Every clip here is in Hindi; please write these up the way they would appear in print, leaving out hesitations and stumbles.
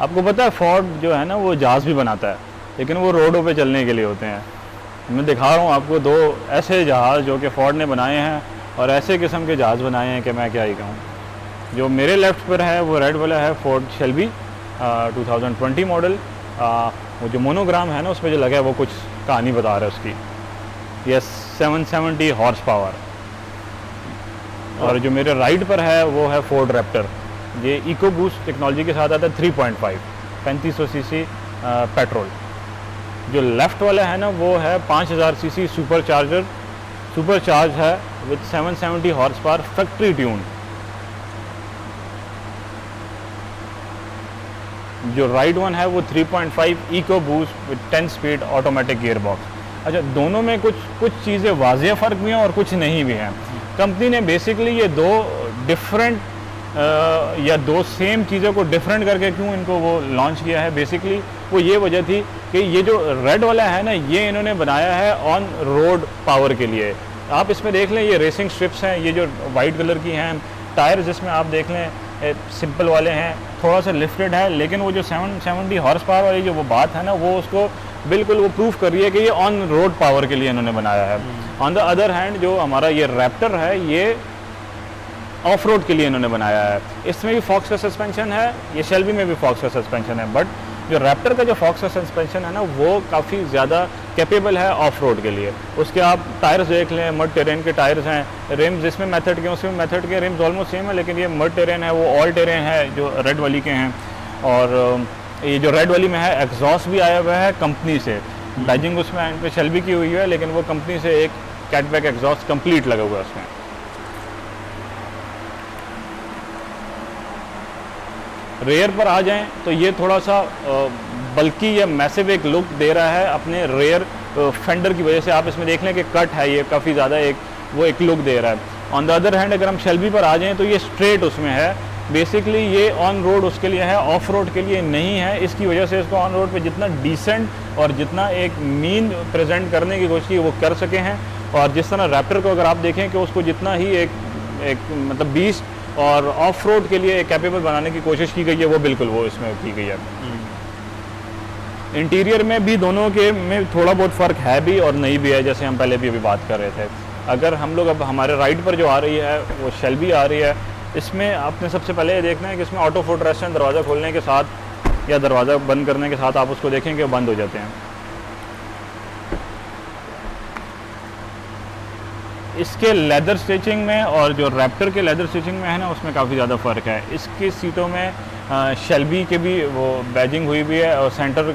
आपको पता है फोर्ड जो है ना वो जहाज़ भी बनाता है, लेकिन वो रोडों पे चलने के लिए होते हैं। मैं दिखा रहा हूँ आपको दो ऐसे जहाज़ जो कि फोर्ड ने बनाए हैं, और ऐसे किस्म के जहाज़ बनाए हैं कि मैं क्या ही कहूँ। जो मेरे लेफ़्ट पर है वो रेड वाला है फोर्ड शेल्बी 2020 मॉडल। वो जो मोनोग्राम है ना उस पर जो लगा है वो कुछ कहानी बता रहा है उसकी। ये 770 हॉर्स पावर। और जो मेरे राइट पर है वो है फोर्ड रैप्टर। ये इको बूस्ट टेक्नोलॉजी के साथ आता है 3.5 3500 सीसी पेट्रोल। जो लेफ़्ट वाला है ना वो है 5000 सीसी सुपर चार्ज है with 770 horsepower factory tune. जो राइट वन है वो 3.5 EcoBoost with 10 speed automatic gearbox. अच्छा, दोनों में कुछ चीज़ें वाज़ेह फ़र्क भी हैं और कुछ नहीं भी हैं। कंपनी ने बेसिकली ये दो डिफरेंट या दो सेम चीज़ों को डिफरेंट करके क्यों इनको वो लॉन्च किया है, बेसिकली वो ये वजह थी कि ये जो रेड वाला है ना ये इन्होंने बनाया है ऑन रोड पावर के लिए। आप इसमें देख लें ये रेसिंग स्ट्रिप्स हैं, ये जो वाइट कलर की हैं। टायर जिसमें आप देख लें सिंपल वाले हैं, थोड़ा सा लिफ्टेड है, लेकिन वो जो 770 हॉर्स पावर वाली जो वो बात है ना वो उसको बिल्कुल वो प्रूफ कर रही है कि ये ऑन रोड पावर के लिए इन्होंने बनाया है। ऑन द अदर हैंड जो हमारा ये रैप्टर है ये ऑफ रोड के लिए इन्होंने बनाया है। इसमें भी फॉक्स का सस्पेंशन है, ये शेल्बी में भी फॉक्स का सस्पेंशन है, बट जो रैप्टर का जो फॉक्स का सस्पेंशन है ना वो काफ़ी ज़्यादा कैपेबल है ऑफ रोड के लिए। उसके आप टायर्स देख लें, मड टेरेन के टायर्स हैं। रिम्स जिसमें मेथड के उसमें मेथड के रिम्स ऑलमोस्ट सेम है, लेकिन ये मड टेरेन है वो ऑल टेरेन है जो रेड वाली के हैं। और ये जो रेड वाली में है एग्जॉस्ट भी आया हुआ है कंपनी से। बैजिंग उसमें एंड पे शेल्बी की हुई है, लेकिन वो कंपनी से एक कैटबैक एग्जॉस्ट कंप्लीट लगा हुआ है उसमें। रेयर पर आ जाएं तो ये थोड़ा सा बल्कि या मैसिव एक लुक दे रहा है अपने रेयर फेंडर की वजह से। आप इसमें देख लें कि कट है, ये काफ़ी ज़्यादा एक लुक दे रहा है। ऑन द अदर हैंड अगर हम शेल्बी पर आ जाएं तो ये स्ट्रेट उसमें है। बेसिकली ये ऑन रोड उसके लिए है, ऑफ रोड के लिए नहीं है। इसकी वजह से इसको ऑन रोड पे जितना डिसेंट और जितना एक मीन प्रेजेंट करने की कोशिश की वो कर सके हैं। और जिस तरह रैप्टर को अगर आप देखें कि उसको जितना ही एक मतलब बीस्ट और ऑफ रोड के लिए कैपेबल बनाने की कोशिश की गई है वो बिल्कुल वो इसमें की गई है। इंटीरियर में भी दोनों के में थोड़ा बहुत फ़र्क है भी और नहीं भी है, जैसे हम पहले भी अभी बात कर रहे थे। अगर हम लोग अब हमारे राइट पर जो आ रही है वो शेल्बी आ रही है। इसमें आपने सबसे पहले ये देखना है कि इसमें ऑटो फुट रेस्ट दरवाज़ा खोलने के साथ या दरवाज़ा बंद करने के साथ आप उसको देखें कि बंद हो जाते हैं। इसके लेदर स्टिचिंग में और जो रैप्टर के लेदर स्टिचिंग में है ना उसमें काफ़ी ज़्यादा फ़र्क है। इसकी सीटों में शेल्बी के भी वो बैजिंग हुई भी है, और सेंटर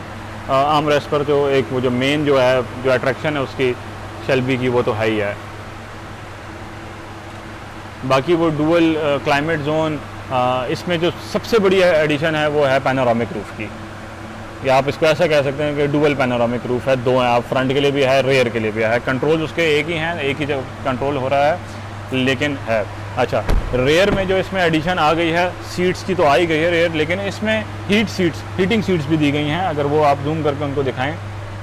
आर्म रेस्ट पर जो एक वो जो मेन जो है जो अट्रैक्शन है उसकी शेल्बी की वो तो है ही है। बाकी वो डुअल क्लाइमेट जोन, इसमें जो सबसे बड़ी एडिशन है वो है पैनोरामिक रूफ़ की, या आप इसको ऐसा कह सकते हैं कि डुअल पैनोरामिक रूफ़ है। दो हैं, आप फ्रंट के लिए भी है, रेयर के लिए भी है। कंट्रोल उसके एक ही हैं, एक ही जगह कंट्रोल हो रहा है, लेकिन है। अच्छा, रेयर में जो इसमें एडिशन आ गई है, सीट्स की तो आ ही गई है रेयर, लेकिन इसमें हीटिंग सीट्स भी दी गई हैं। अगर वो आप जूम करके उनको दिखाएं,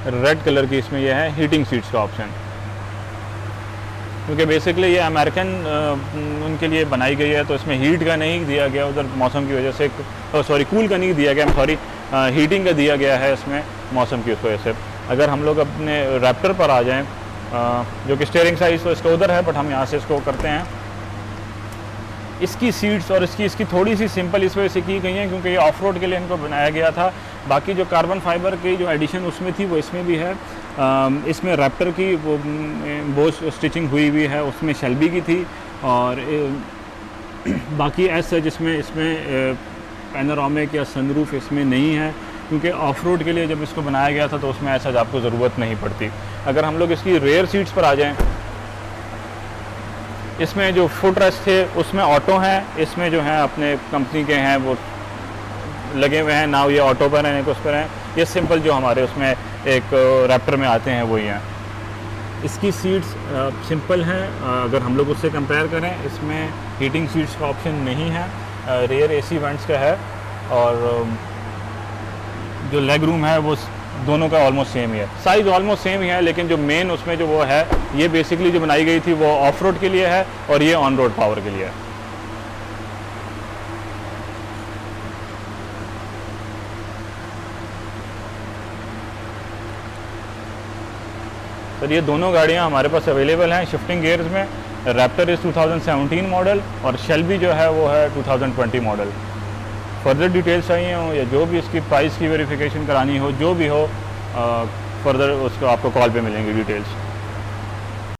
रेड कलर की इसमें यह है हीटिंग सीट्स का ऑप्शन, क्योंकि बेसिकली ये अमेरिकन उनके लिए बनाई गई है, तो इसमें हीट का नहीं दिया गया उधर मौसम की वजह से, सॉरी कूल का नहीं दिया गया, हीटिंग का दिया गया है इसमें मौसम की उस वजह से। अगर हम लोग अपने रैप्टर पर आ जाएं, जो कि स्टीयरिंग साइज तो इसका उधर है, बट हम यहाँ से इसको करते हैं। इसकी सीट्स और इसकी थोड़ी सी सिंपल इस वजह से की गई हैं क्योंकि ये ऑफ रोड के लिए इनको बनाया गया था। बाकी जो कार्बन फाइबर की जो एडिशन उसमें थी वो इसमें भी है। इसमें रैप्टर की वो बोस स्टिचिंग हुई हुई है, उसमें शेल्बी की थी। और बाकी ऐसा इसमें पैनोरामिक या सनरूफ इसमें नहीं है, क्योंकि ऑफ रोड के लिए जब इसको बनाया गया था तो उसमें ऐसा आपको ज़रूरत नहीं पड़ती। अगर हम लोग इसकी रेयर सीट्स पर आ जाएं, इसमें जो फुट रेस्ट थे उसमें ऑटो हैं, इसमें जो हैं अपने कंपनी के हैं वो लगे हुए हैं ना, ये ऑटो पर हैं, एक उस पर हैं। ये सिंपल जो हमारे उसमें एक रैप्टर में आते हैं वही हैं। इसकी सीट्स सिंपल हैं, अगर हम लोग उससे कंपेयर करें, इसमें हीटिंग सीट्स का ऑप्शन नहीं है, रेयर एसी वेंट्स का है। और जो लेग रूम है वो दोनों का ऑलमोस्ट सेम ही है, साइज़ ऑलमोस्ट सेम ही है, लेकिन जो मेन उसमें जो वो है ये बेसिकली जो बनाई गई थी वो ऑफ रोड के लिए है और ये ऑन रोड पावर के लिए है। सर ये दोनों गाड़ियाँ हमारे पास अवेलेबल हैं शिफ्टिंग गियर्स में। रैप्टर इस 2017 मॉडल और शेल्बी जो है वो है 2020 मॉडल। फर्दर डिटेल्स चाहिए हो या जो भी इसकी प्राइस की वेरिफिकेशन करानी हो, जो भी हो फर्दर उसको आपको कॉल पे मिलेंगी डिटेल्स।